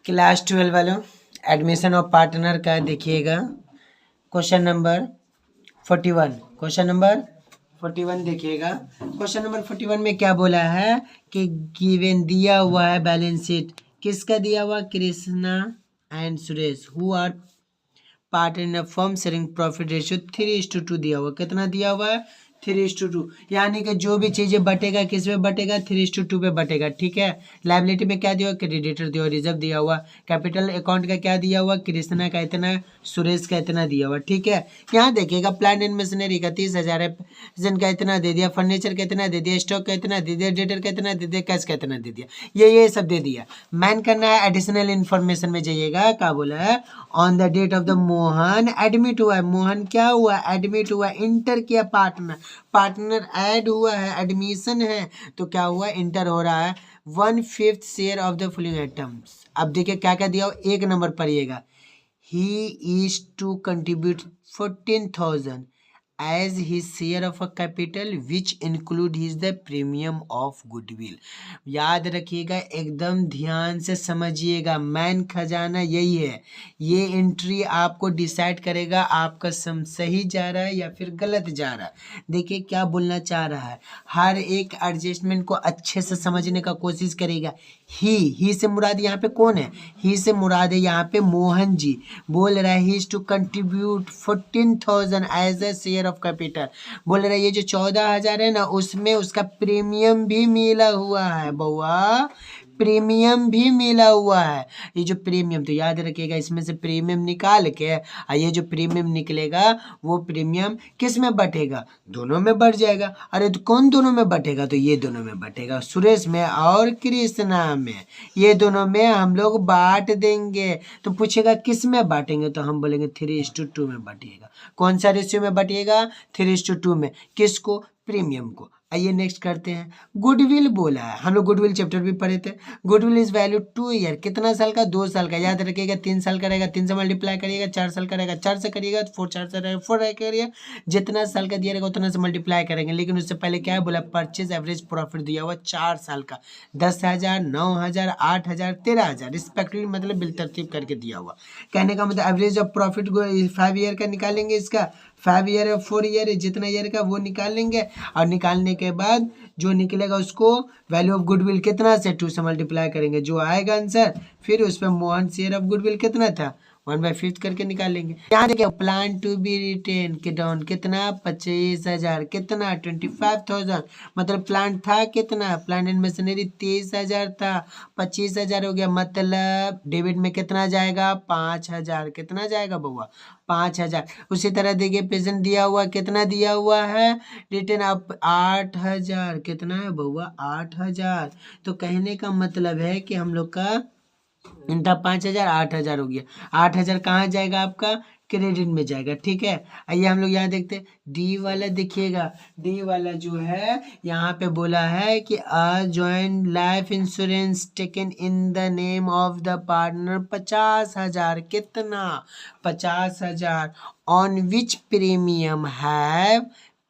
Class 12 वालों, admission of partner का देखिएगा क्वेश्चन नंबर 41। क्वेश्चन नंबर 41 देखिएगा। क्वेश्चन नंबर 41 में क्या बोला है कि गिवन दिया हुआ है बैलेंस शीट, किसका दिया हुआ? Krishna and Suresh who are partner in a firm sharing profit ratio 3:2 दिया हुआ। कितना दिया हुआ है? 3:2। यानी कि जो भी चीजें बटेगा किस में बटेगा? 3:2 पे बटेगा। ठीक है। लाइबिलिटी में क्या दिया हुआ? क्रेडिटर दिया हुआ, रिजर्व दिया हुआ। कैपिटल अकाउंट का क्या दिया हुआ? कृष्णा का इतना, सुरेश का इतना दिया हुआ। ठीक है। यहाँ देखिएगा प्लांट एंड मशीनरी का 30,000 है, जन का इतना दे दिया, फर्नीचर का इतना दे दिया, स्टॉक का इतना दे दिया, डेटर का इतना दे दिया, कैश का इतना दे दिया, ये सब दे दिया। मैन करना है एडिशनल इन्फॉर्मेशन में जाइएगा। क्या बोला है? On the date of the Mohan admit हुआ है। मोहन क्या हुआ? एडमिट हुआ, इंटर किया पार्टनर, पार्टनर ऐड हुआ है, एडमिशन है, तो क्या हुआ? इंटर हो रहा है। 1/5 share of the following items. अब देखिए क्या क्या दिया हो, एक नंबर पढ़िएगा। He is to contribute 14,000 as his share of a capital which include his the premium of goodwill। याद रखिएगा, एकदम ध्यान से समझिएगा। मैन खजाना यही है, ये एंट्री आपको डिसाइड करेगा आपका सम सही जा रहा है या फिर गलत जा रहा है। देखिए क्या बोलना चाह रहा है, हर एक एडजस्टमेंट को अच्छे से समझने का कोशिश करेगा। ही से मुराद यहाँ पे कौन है? ही से मुराद है यहाँ पे मोहन जी। बोल रहा है he is to contribute 14,000 as a share of capital. बोल रहा है ये जो 14,000 है ना, उसमें उसका प्रीमियम भी मिला हुआ है बउआ, प्रीमियम भी मिला हुआ है। ये जो प्रीमियम, तो याद रखिएगा इसमें से प्रीमियम निकाल के, और ये जो प्रीमियम निकलेगा वो प्रीमियम किस में बटेगा? दोनों में बढ़ जाएगा। अरे तो कौन दोनों में बटेगा? तो ये दोनों में बटेगा, सुरेश में और कृष्णा में, ये दोनों में हम लोग बांट देंगे। तो पूछेगा किस में बांटेंगे, तो हम बोलेंगे 3:2 में बांटिएगा। कौन सा रेशियो में बांटिएगा? 3:2 में। किसको? प्रीमियम को। आइए नेक्स्ट करते हैं। गुडविल बोला है, हम लोग गुडविल चैप्टर भी पढ़े थे। गुडविल इज वैल्यू 2 ईयर, कितना साल का? 2 साल का। याद रखिएगा 3 साल का रहेगा 3 से मल्टीप्लाई करिएगा, 4 साल का रहेगा 4 से करिएगा, 4 से रहेगा 4 करिएगा, जितना साल का दिया रहेगा उतना से मल्टीप्लाई करेंगे। लेकिन उससे पहले क्या है बोला? परचेज एवरेज प्रॉफिट दिया हुआ 4 साल का, 10,000, 9,000, 8,000, 13,000 रिस्पेक्टिवली, मतलब बिलतरतीब करके दिया हुआ। कहने का मतलब एवरेज ऑफ प्रॉफिट 5 ईयर का निकालेंगे, इसका 5 ईयर है 4 ईयर है, जितना ईयर का वो निकाल लेंगे, और निकालने के बाद जो निकलेगा उसको वैल्यू ऑफ गुडविल कितना से 2 से मल्टीप्लाई करेंगे, जो आएगा आंसर, फिर उस पर मोहन शेयर ऑफ गुडविल कितना था 1/5 करके निकालेंगे। यहाँ देखिए प्लान टू बी रिटेन के डाउन कितना? 25,000, कितना? 25,000, मतलब प्लांट था कितना? प्लांट एंड मशीनरी 23,000 था, 25,000 हो गया, मतलब डेबिट में कितना जाएगा? 5,000। कितना जाएगा बउआ? 5,000। उसी तरह देखिए प्रेजेंट दिया हुआ, कितना दिया हुआ है? Return up 8,000। कितना है बउआ? 8,000। तो कहने का मतलब है कि हम लोग का इनका 5,000, 8,000 हो गया। 8,000 कहाँ जाएगा आपका? क्रेडिट में जाएगा। ठीक है। आइए हम लोग यहाँ देखते हैं डी वाला। देखिएगा डी वाला जो है यहाँ पे बोला है कि a joint life insurance taken in the name of the partner 50,000। कितना? 50,000। On which premium have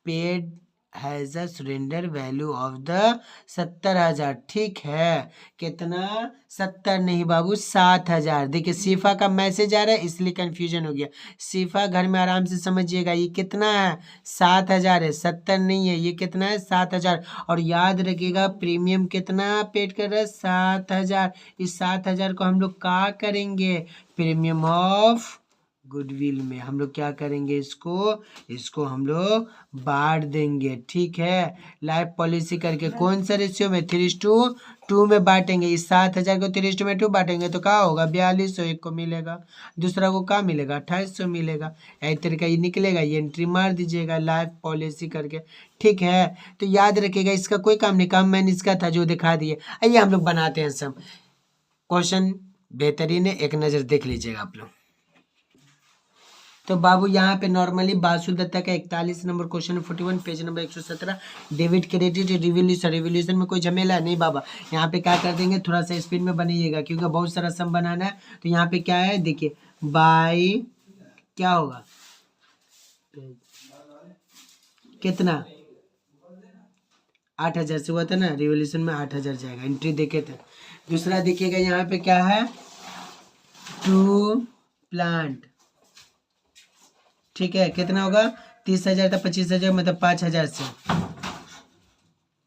paid has a surrender value of the 70,000। ठीक है। कितना? 70 नहीं बाबू, 7,000। देखिए सीफा का मैसेज आ रहा है इसलिए कंफ्यूजन हो गया। सीफा घर में आराम से समझिएगा, ये कितना है? 7,000 है, 70 नहीं है। ये कितना है? 7,000। और याद रखिएगा प्रीमियम कितना पेड कर रहा है? 7,000। इस 7,000 को हम लोग क्या करेंगे? प्रीमियम ऑफ गुडविल में हम लोग क्या करेंगे? इसको हम लोग बांट देंगे। ठीक है। लाइफ पॉलिसी करके कौन सा रेशियो में? 3:2 में बांटेंगे। इस 7,000 को 3:2 में 2 बांटेंगे तो क्या होगा? 4200 एक को मिलेगा, दूसरा को क्या मिलेगा? 2800 मिलेगा। यही तरीका ये निकलेगा, ये एंट्री मार दीजिएगा लाइफ पॉलिसी करके। ठीक है। तो याद रखिएगा इसका कोई काम नहीं, काम मैंने इसका था जो दिखा दिए। आइए हम लोग बनाते हैं सब। क्वेश्चन बेहतरीन है, एक नज़र देख लीजिएगा आप लोग। तो बाबू यहाँ पे नॉर्मली बासु दत्ता का 41 number question 41 page number 117। Debit credit revolution में कोई झमेला नहीं बाबा। यहाँ पे क्या कर देंगे, थोड़ा सा स्पीड में बनाइएगा क्योंकि बहुत सारा सम बनाना है। तो यहाँ पे क्या है देखिए, बाई क्या होगा? कितना? 8,000 से हुआ था ना, रिवोल्यूशन में 8,000 जाएगा, एंट्री देखे थे। दूसरा देखिएगा यहाँ पे क्या है, टू प्लांट, ठीक है। कितना होगा? 30,000 था, 25,000 मतलब 5,000 से।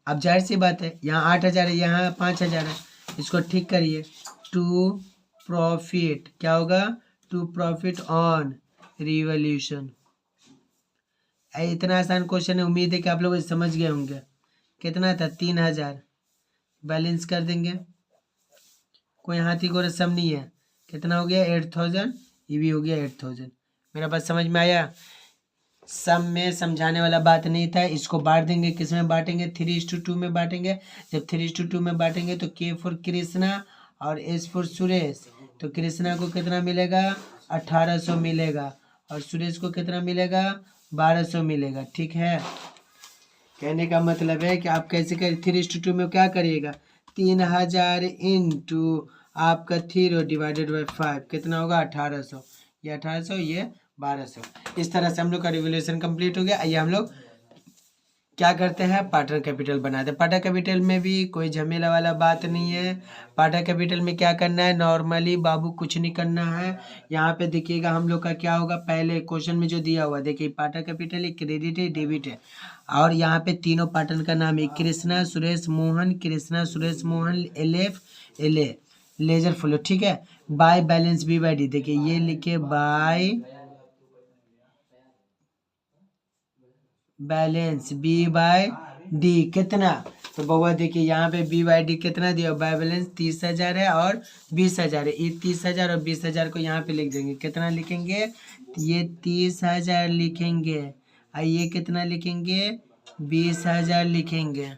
अब जाहिर सी बात है यहाँ 8,000 है, यहाँ 5,000 है, इसको ठीक करिए। टू प्रॉफिट क्या होगा? To profit on revaluation. इतना आसान क्वेश्चन है, उम्मीद है कि आप लोग समझ गए होंगे। कितना था? 3,000। बैलेंस कर देंगे, कोई हाथी को रस्म नहीं है। कितना हो गया? 8,000। ये भी हो गया 8,000। मेरा बात समझ में आया? सब में समझाने वाला बात नहीं था। इसको बांट देंगे, किस में बांटेंगे? 3:2 में बांटेंगे। जब 3:2 में बांटेंगे तो K फॉर कृष्णा और S फॉर सुरेश। तो कृष्णा को कितना मिलेगा? 1,800 मिलेगा, और सुरेश को कितना मिलेगा? 1,200 मिलेगा, ठीक है। कहने का मतलब है कि आप कैसे करें? 3:2 में क्या करिएगा? 3,000 इंटू आपका 3 डिवाइडेड बाई 5 कितना होगा? 1,800। ये 1,800, ये 1,200। इस तरह से हम लोग का रिवोल्यूशन कंप्लीट हो गया। आइए हम लोग क्या करते हैं? पार्टनर कैपिटल बनाते हैं। पार्टनर कैपिटल में भी कोई झमेला वाला बात नहीं है। पार्टनर कैपिटल में क्या करना है? नॉर्मली बाबू कुछ नहीं करना है। यहाँ पे देखिएगा हम लोग का क्या होगा, पहले क्वेश्चन में जो दिया हुआ देखिए, पार्टनर कैपिटल एक क्रेडिट है, डेबिट है, और यहाँ पे तीनों पार्टनर का नाम है Krishna Suresh Mohan, Krishna Suresh Mohan, LF ledger folio, ठीक है। By balance B by D, देखिए ये लिखे by balance B by D कितना? तो बउआ देखिए यहाँ पे B बाई D कितना दिया? बाय बैलेंस 30,000 है और 20,000 है। ये 30,000 और 20,000 को यहाँ पे लिख देंगे। कितना लिखेंगे? ये 30,000 लिखेंगे, और ये कितना लिखेंगे? 20,000 लिखेंगे।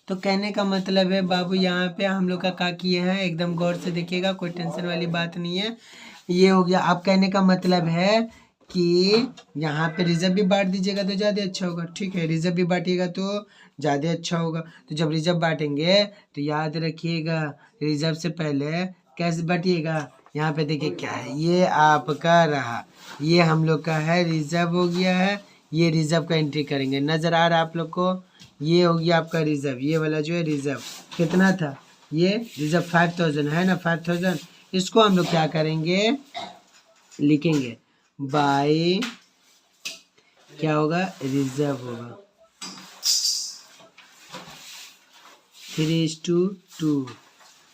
तो कहने का मतलब है बाबू यहाँ पे हम लोग का क्या किए हैं, एकदम गौर से देखिएगा, कोई टेंशन वाली बात नहीं है। ये हो गया। अब कहने का मतलब है कि यहाँ पे रिजर्व भी बांट दीजिएगा तो ज़्यादा अच्छा होगा, ठीक है। रिजर्व भी बांटिएगा तो ज़्यादा अच्छा होगा। तो जब रिजर्व बांटेंगे तो याद रखिएगा, रिजर्व से पहले कैसे बांटिएगा? यहाँ पे देखिए क्या है, ये आपका रहा, ये हम लोग का है, रिजर्व हो गया है। ये रिजर्व का एंट्री करेंगे, नज़र आ रहा है आप लोग को? ये हो गया आपका रिजर्व, ये वाला जो है रिजर्व कितना था? ये रिजर्व 5,000 है ना, 5,000। इसको हम लोग क्या करेंगे? लिखेंगे बाय क्या होगा? रिजर्व होगा 3:2।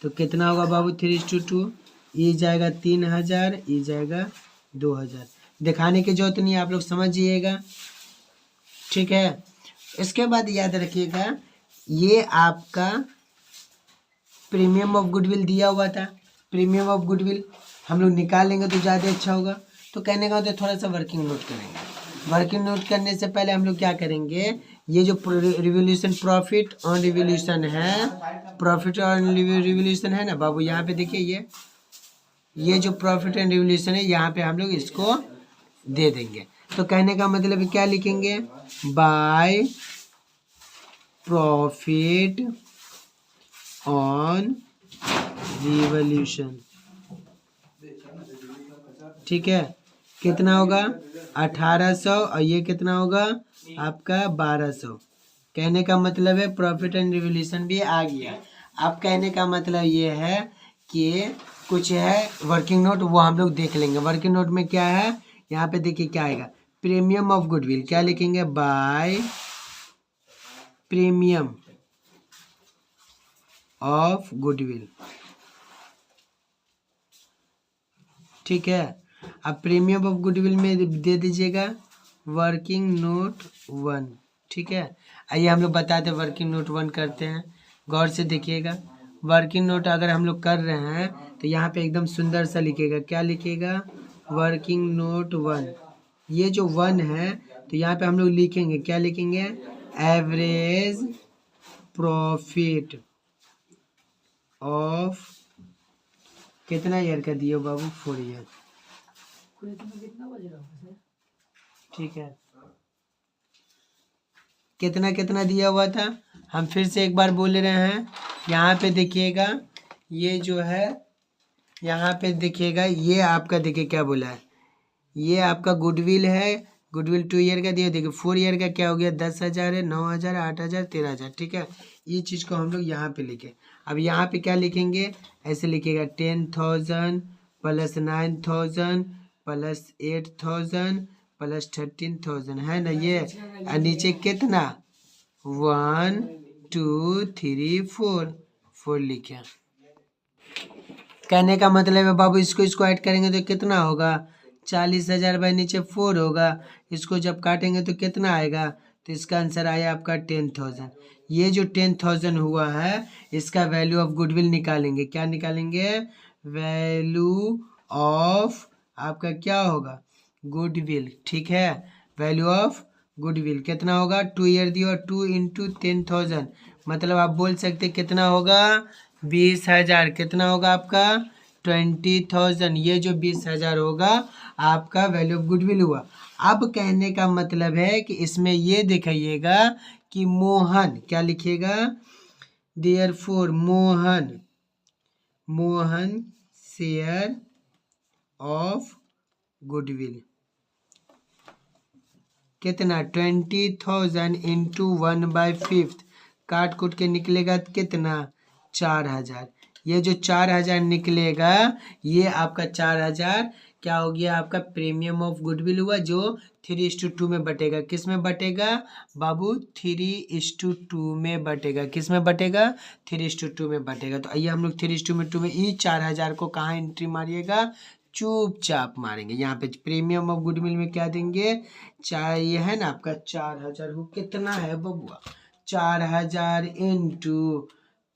तो कितना होगा बाबू? 3:2। ये जाएगा 3,000, ये जाएगा 2,000। दिखाने की जरूरत नहीं है, आप लोग समझिएगा, ठीक है। इसके बाद याद रखिएगा, ये आपका प्रीमियम ऑफ गुडविल दिया हुआ था। प्रीमियम ऑफ गुडविल हम लोग निकाल लेंगे तो ज़्यादा अच्छा होगा। तो कहने का मतलब थोड़ा सा वर्किंग नोट करेंगे। वर्किंग नोट करने से पहले हम लोग क्या करेंगे? ये जो रिवोल्यूशन प्रॉफिट ऑन रिवोल्यूशन है, प्रॉफिट ऑन रिवोल्यूशन है ना बाबू, यहाँ पे देखिए ये जो प्रॉफिट एंड रिवोल्यूशन है, यहाँ पे हम लोग इसको दे देंगे। तो कहने का मतलब क्या लिखेंगे? बाय प्रॉफिट ऑन रिवोल्यूशन, ठीक है। कितना होगा? 1,800, और ये कितना होगा आपका? 1,200। कहने का मतलब है प्रॉफिट एंड रिवोल्यूशन भी आ गया। अब कहने का मतलब ये है कि कुछ है वर्किंग नोट, वो हम लोग देख लेंगे। वर्किंग नोट में क्या है? यहाँ पे देखिए क्या आएगा, प्रीमियम ऑफ गुडविल। क्या लिखेंगे? बाय प्रीमियम ऑफ गुडविल, ठीक है। अब प्रीमियम ऑफ गुडविल में दे दीजिएगा वर्किंग नोट 1, ठीक है। आइए हम लोग बताते हैं वर्किंग नोट 1 करते हैं। गौर से देखिएगा, वर्किंग नोट अगर हम लोग कर रहे हैं तो यहाँ पे एकदम सुंदर सा लिखिएगा। क्या लिखिएगा? Working note 1। ये जो 1 है तो यहाँ पे हम लोग लिखेंगे, क्या लिखेंगे? एवरेज प्रॉफिट ऑफ कितना ईयर का दिए बाबू? 4 ईयर, ठीक है। कितना कितना दिया हुआ था? हम फिर से एक बार बोल रहे हैं। यहाँ पे देखिएगा, ये जो है यहाँ पे देखिएगा, ये आपका देखिए क्या बोला है, ये आपका गुडविल है। गुडविल 2 ईयर का दिया, देखिए 4 ईयर का क्या हो गया, 10,000 है, 9,000, 8,000, 13,000, ठीक है। ये चीज़ को हम लोग यहाँ पे लिखे। अब यहाँ पे क्या लिखेंगे, ऐसे लिखेगा 10,000 प्लस 9,000 प्लस 8,000 प्लस 13,000, है ना ये। और नीचे कितना, 1 2 3 4 लिखे। कहने का मतलब है बाबू इसको ऐड करेंगे तो कितना होगा, 40,000 बाई नीचे 4 होगा। इसको जब काटेंगे तो कितना आएगा, तो इसका आंसर आया आपका 10,000। ये जो 10,000 हुआ है इसका वैल्यू ऑफ गुडविल निकालेंगे। क्या निकालेंगे, वैल्यू ऑफ आपका क्या होगा, गुडविल, ठीक है। वैल्यू ऑफ गुडविल कितना होगा, 2 ईयर दिया, 2 इंटू 10,000, मतलब आप बोल सकते कितना होगा, 20,000। कितना होगा आपका, 20,000। ये जो 20,000 होगा आपका वैल्यू ऑफ गुडविल हुआ। अब कहने का मतलब है कि इसमें ये दिखाइएगा कि मोहन, क्या लिखिएगा, therefore Mohan share of goodwill कितना, 20,000 इंटू 1/5, काट कूट के निकलेगा कितना, 4,000। ये जो 4,000 निकलेगा ये आपका 4,000 क्या हो गया, आपका प्रीमियम ऑफ गुडविल हुआ, जो 3:2 में बटेगा। किस में बटेगा बाबू, 3:2 में बटेगा। किस में बटेगा, 3:2 में बटेगा। तो आइए हम लोग 3:2 में ये 4,000 को कहाँ एंट्री मारिएगा, चुपचाप मारेंगे। यहाँ पे प्रीमियम ऑफ गुडविल में क्या देंगे, चार, ये है ना आपका 4,000 को कितना है बबुआ, 4,000 इंटू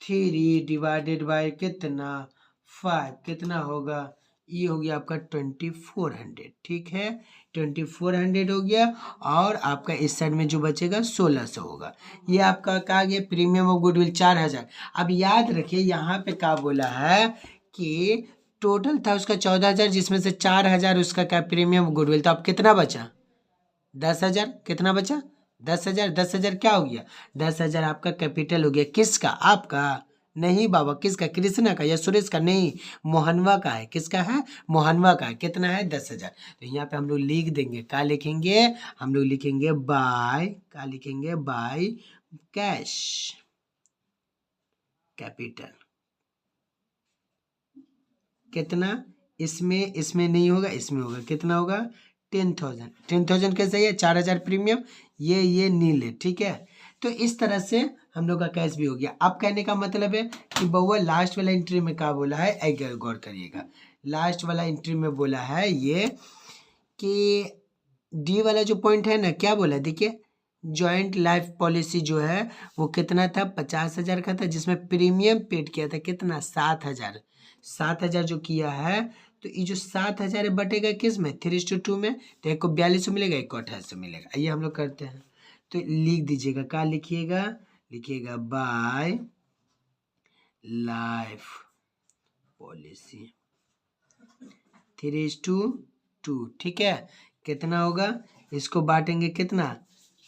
3 डिवाइडेड बाय कितना, 5, कितना होगा, ये हो गया आपका 2400, ठीक है। 2400 हो गया, और आपका इस साइड में जो बचेगा 1600 होगा। ये आपका कहा गया प्रीमियम ऑफ गुडविल 4,000। अब याद रखिए यहाँ पे क्या बोला है कि टोटल था उसका 14,000, जिसमें से 4,000 उसका क्या प्रीमियम गुडविल। तो अब कितना बचा, 10,000। कितना बचा, 10,000। 10,000 क्या हो गया, 10,000 आपका कैपिटल हो गया। किसका, आपका नहीं बाबा, किसका, कृष्णा का या सुरेश का, नहीं, मोहनवा का है। किसका है, मोहनवा का है। कितना है, 10,000। तो यहाँ पे हम लोग लिख देंगे, क्या लिखेंगे, हम लोग लिखेंगे बाय, क्या लिखेंगे, बाय कैश कैपिटल। कितना, इसमें नहीं होगा, इसमें होगा। कितना होगा, 10,000। 10,000 कैसे है, 4,000 प्रीमियम, ये नील है, ठीक है। तो इस तरह से हम लोग का कैश भी हो गया। अब कहने का मतलब है कि बउआ लास्ट वाला एंट्री में क्या बोला है, एक गौर करिएगा। लास्ट वाला एंट्री में बोला है ये कि डी वाला जो पॉइंट है ना, क्या बोला, देखिए जॉइंट लाइफ पॉलिसी जो है वो कितना था, 50,000 का था, जिसमें प्रीमियम पेड किया था कितना, 7,000। 7,000 जो किया है, तो ये जो 7,000 बटेगा किस में, 3:2 में। तो एक को 4200 मिलेगा, एक को 2800 मिलेगा। आइए हम लोग करते हैं, तो लिख दीजिएगा, क्या लिखिएगा, लिखिएगा बाय लाइफ पॉलिसी 3:2, ठीक है। कितना होगा, इसको बांटेंगे कितना,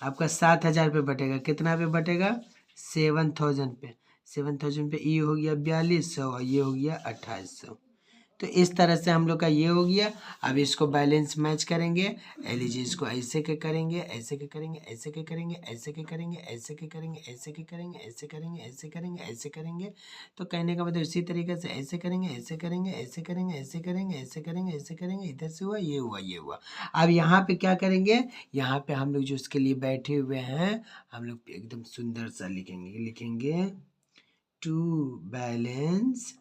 आपका 7,000 पे बटेगा। कितना पे बटेगा, 7,000 पे। 7,000 पे ये हो गया 4200 और ये हो गया 2800। तो इस तरह से हम लोग का ये हो गया। अब इसको बैलेंस मैच करेंगे, लीजिए इसको ऐसे के करेंगे, ऐसे के करेंगे, ऐसे के करेंगे, ऐसे के करेंगे, ऐसे के करेंगे, ऐसे के करेंगे, ऐसे करेंगे, ऐसे करेंगे, ऐसे करेंगे। तो कहने का मतलब इसी तरीके से ऐसे करेंगे, ऐसे करेंगे, ऐसे करेंगे, ऐसे करेंगे, ऐसे करेंगे, ऐसे करेंगे, इधर से हुआ, ये हुआ, ये हुआ। अब यहाँ पे क्या करेंगे, यहाँ पे हम लोग जो उसके लिए बैठे हुए हैं, हम लोग एकदम सुंदर सा लिखेंगे टू बैलेंस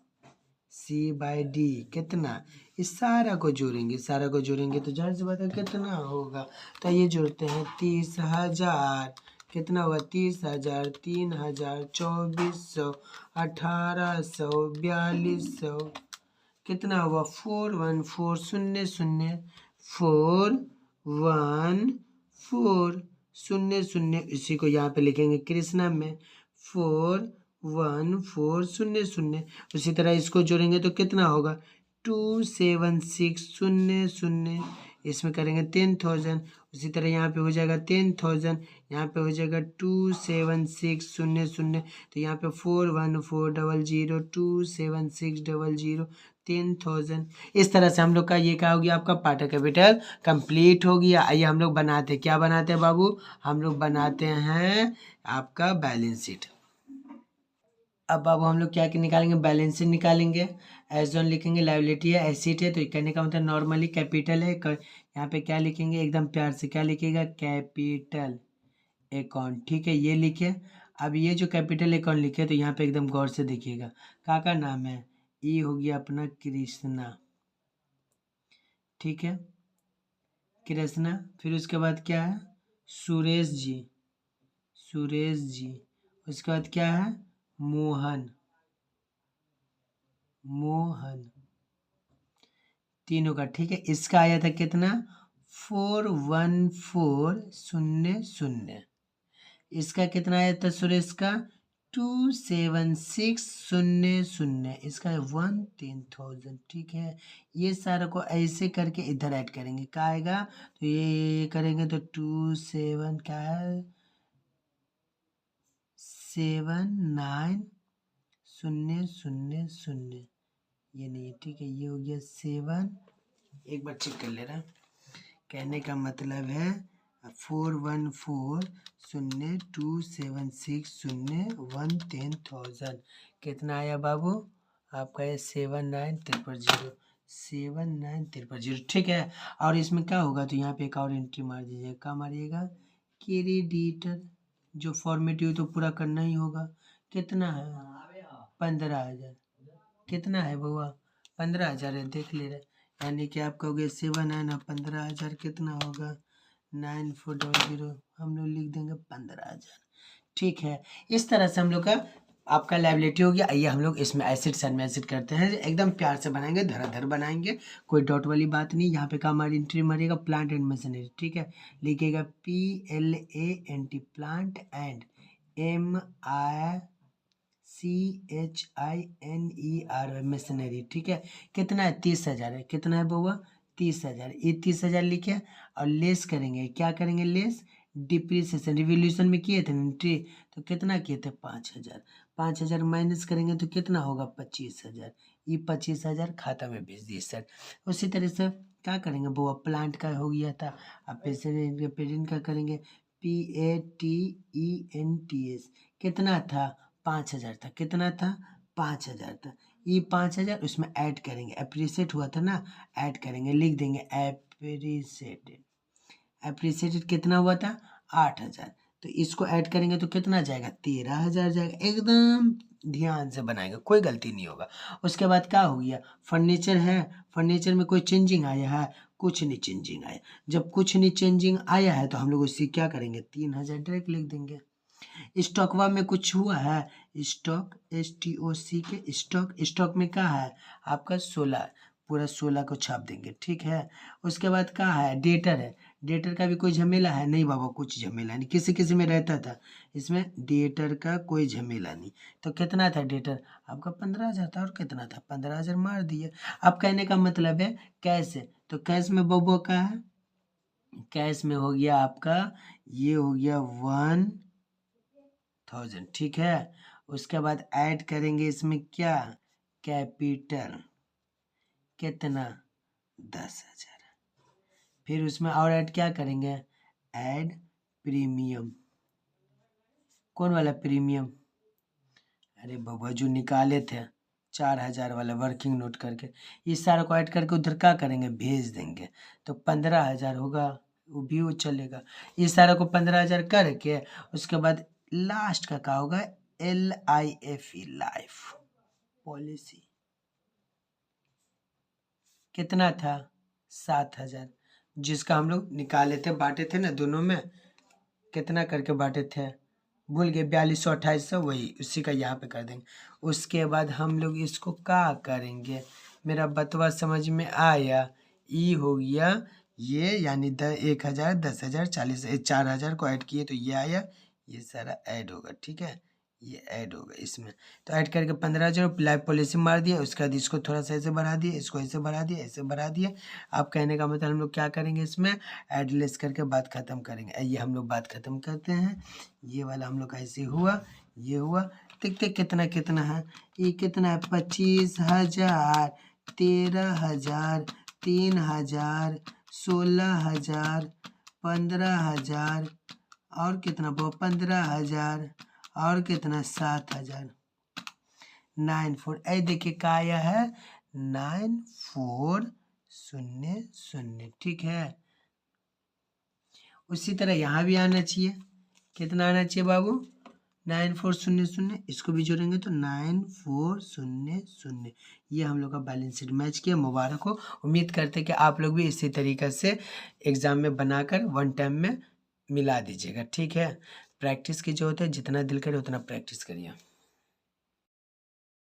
C/D कितना, इस सारा को जोड़ेंगे, सारा को जोड़ेंगे तो जाहिर सी बात है कितना होगा। तो ये जोड़ते हैं 30,000, कितना हुआ, 30,000, 3,000, 2,400, 1,800, 4,200, कितना हुआ, 4,1,4,0,0, 4,1,4,0,0। इसी को यहाँ पे लिखेंगे कृष्णा में 4,1,4,0,0। उसी तरह इसको जोड़ेंगे तो कितना होगा, 2,7,6,0,0। इसमें करेंगे 10,000। उसी तरह यहाँ पे हो जाएगा 10,000, यहाँ पे हो जाएगा 2,7,6,0,0। तो यहाँ पे 4,1,4,0,0, 2,7,6,0,0, 10,000। इस तरह से हम लोग का ये क्या हो गया, आपका पार्ट कैपिटल कंप्लीट हो गया। आइए हम लोग बनाते क्या बनाते हैं बाबू, हम लोग बनाते हैं आपका बैलेंस शीट। अब बाबू हम लोग क्या निकालेंगे, बैलेंस शीट निकालेंगे। एज ऑन लिखेंगे, लायबिलिटी है, एसेट है, तो कहने का मतलब नॉर्मली कैपिटल है। यहाँ पे क्या लिखेंगे, एकदम प्यार से क्या लिखेगा, कैपिटल अकाउंट, ठीक है, ये लिखे। अब ये जो कैपिटल अकाउंट लिखे तो यहाँ पे एकदम गौर से देखिएगा, का नाम है, ये हो गया अपना कृष्णा, ठीक है, कृष्णा। फिर उसके बाद क्या है, सुरेश जी, सुरेश जी। उसके बाद क्या है, मोहन, मोहन, तीनों का, ठीक है। इसका आया था कितना, 41400। इसका कितना आया था सुरेश का, 27600। इसका 10,000, ठीक है। ये सारा को ऐसे करके इधर ऐड करेंगे, क्या आएगा, तो ये करेंगे तो 27 क्या है, 7900। ये नहीं है, ठीक है, ये हो गया 7। एक बार चेक कर ले रहा, कहने का मतलब है 414027601, 10,000। कितना आया बाबू आपका, ये 79300, 79300, ठीक है। और इसमें क्या होगा, तो यहाँ पे एक और एंट्री मार दीजिएगा, क्या मारिएगा, क्रेडिटर। जो फॉर्मेटिव तो पूरा करना ही होगा। कितना है, 15,000। कितना है बउआ, 15,000 है, देख ले रहे, यानी कि आप कहोगे 7 है ना, 15,000 कितना होगा, 9400, हम लोग लिख देंगे 15,000, ठीक है। इस तरह से हम लोग का आपका लायबिलिटी हो गया। आइए हम लोग इसमें एसिड साइड में एसिड करते हैं, एकदम प्यार से बनाएंगे, धराधर बनाएंगे, कोई डॉट वाली बात नहीं। यहाँ पे का हमारी एंट्री मारिएगा, प्लांट एंड मशीनरी, ठीक है, लिखिएगा PLANT, plant and MICHINER, machinery, ठीक है। कितना है, 30,000 है, कितना है बउआ, 30,000। ये 30,000 लिखे और लेस करेंगे, क्या करेंगे, लेस डिप्रिसिएशन। रिवोल्यूशन में किए थे एंट्री, तो कितना किए थे, 5,000। 5,000 माइनस करेंगे तो कितना होगा, 25,000। ये 25,000 खाता में भेज दिए सर। उसी तरह से क्या करेंगे बउआ, प्लांट का हो गया था, अब पेरेंट का करेंगे, PATENTS। कितना था, 5,000 था, कितना था, 5,000 था। ये 5,000 उसमें ऐड करेंगे, अप्रिसिएट हुआ था ना, ऐड करेंगे, लिख देंगे अप्रिसिएटेड। अप्रिसिएटेड कितना हुआ था, 8,000। तो इसको ऐड करेंगे तो कितना जाएगा, 13,000 जाएगा। एकदम ध्यान से बनाएंगे, कोई गलती नहीं होगा। उसके बाद क्या हो गया, फर्नीचर है, फर्नीचर में कोई चेंजिंग आया है, कुछ नहीं चेंजिंग आया। जब कुछ नहीं चेंजिंग आया है तो हम लोग उससे क्या करेंगे, 3,000 डायरेक्ट लिख देंगे। स्टॉकवा में कुछ हुआ है, स्टॉक, STOC के स्टॉक, स्टॉक में क्या है आपका 16, पूरा 16 को छाप देंगे, ठीक है। उसके बाद क्या है, डेटर है, डेटर का भी कोई झमेला है नहीं बाबा, कुछ झमेला नहीं, किसी किसी में रहता था, इसमें डेटर का कोई झमेला नहीं। तो कितना था डेटर आपका, 15,000 था, और कितना था, 15,000 मार दिए। अब कहने का मतलब है कैश है, तो कैश में बबो का है, कैश में हो गया आपका, ये हो गया 1,000, ठीक है। उसके बाद ऐड करेंगे इसमें क्या, कैपिटल, कितना, 10,000। फिर उसमें और ऐड क्या करेंगे, ऐड प्रीमियम। कौन वाला प्रीमियम, अरे बाबा जो निकाले थे 4,000 वाला वर्किंग नोट करके, इस सारा को ऐड करके उधर क्या करेंगे, भेज देंगे, तो 15,000 होगा, वो भी वो चलेगा। इस सारा को 15,000 करके उसके बाद लास्ट का क्या होगा, LIFE, लाइफ पॉलिसी। कितना था, 7,000, जिसका हम लोग निकाले थे, बांटे थे ना दोनों में, कितना करके बांटे थे, भूल गए, 4228, वही उसी का यहाँ पे कर देंगे। उसके बाद हम लोग इसको क्या करेंगे, मेरा बतवा समझ में आया, ई हो गया ये, यानी 1,000, 10,000, 40, 4,000 को ऐड किए तो ये आया, ये सारा ऐड होगा, ठीक है, ये ऐड होगा इसमें। तो ऐड करके 15,000 लाइफ पॉलिसी मार दिया, उसके बाद इसको थोड़ा सा ऐसे बढ़ा दिया, इसको ऐसे बढ़ा दिया, ऐसे बढ़ा दिया। अब कहने का मतलब हम लोग क्या करेंगे, इसमें ऐड लेस करके बात खत्म करेंगे। आइए हम लोग बात खत्म करते हैं। ये वाला हम लोग का ऐसे हुआ, ये हुआ, देखते कितना कितना है, ये कितना है, 25,000, 13,000, 3,000, 16,000, 15,000 और कितना 15,000 और कितना 7,000। 94 ऐ देखिए क्या आया है 9400। ठीक है, उसी तरह यहाँ भी आना चाहिए। कितना आना चाहिए बाबू 9400। इसको भी जोड़ेंगे तो 9400। ये हम लोग का बैलेंस शीट मैच किया। मुबारक हो। उम्मीद करते हैं कि आप लोग भी इसी तरीके से एग्जाम में बनाकर वन टाइम में मिला दीजिएगा। ठीक है, प्रैक्टिस की जरूरत है, जितना दिल करे उतना प्रैक्टिस करिए।